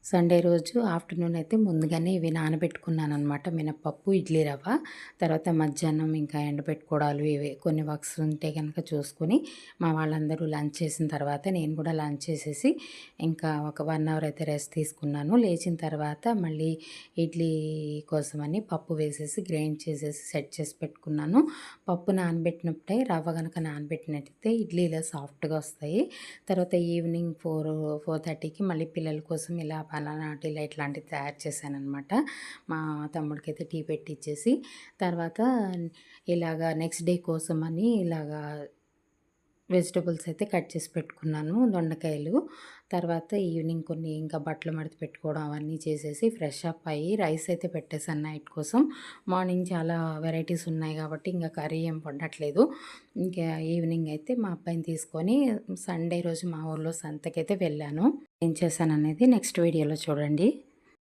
Sunday రోజు afternoon అయితే ముందుగానే ఇవి నానబెట్టుకున్నానమాట. మినపప్పు, ఇడ్లీ రవ్వ. తర్వాత మధ్యాహ్నం ఇంకా ఎండబెట్టుకోవడాలు ఇవి కొన్ని వర్క్స్ ఉంటే కనుక చూసుకొని, మా వాళ్ళందరూ లంచ్ చేసిన తర్వాత నేను కూడా లంచ్ చేసేసి ఇంకా ఒక 1 అవర్ అయితే రెస్ట్ తీసుకున్నాను. లేచిన తర్వాత మళ్ళీ ఇడ్లీ కోసమని పప్పు వేసేసి గ్రైండ్ చేసేసి సెట్ చేసి పెట్టుకున్నాను. పప్పు నానబెట్టినప్పుడే రవ్వ గనక నానబెట్టినట్టయితే ఇడ్లీలో సాఫ్ట్‌గా వస్తాయి. తర్వాత ఈవినింగ్ 4:30కి మళ్ళీ పిల్లల కోసం ఇలా బనానా టీలా ఇట్లాంటివి తయారు చేశాననమాట. మా తమ్ముడికైతే టీ పెట్టిచ్చేసి, తర్వాత ఇలాగా నెక్స్ట్ డే కోసమని ఇలాగా వెజిటబుల్స్ అయితే కట్ చేసి పెట్టుకున్నాను. దొండకాయలు. తర్వాత ఈవినింగ్ కొన్ని ఇంకా బట్టలు మడత పెట్టుకోవడం అవన్నీ చేసేసి ఫ్రెష్ అప్ అయ్యి రైస్ అయితే పెట్టేసాను నైట్ కోసం. మార్నింగ్ చాలా వెరైటీస్ ఉన్నాయి కాబట్టి ఇంకా కర్రీ ఏం వండట్లేదు. ఇంకా ఈవినింగ్ అయితే మా అబ్బాయిని తీసుకొని సండే రోజు మా ఊర్లో సంతకైతే వెళ్ళాను. ఏం చేశాననేది నెక్స్ట్ వీడియోలో చూడండి.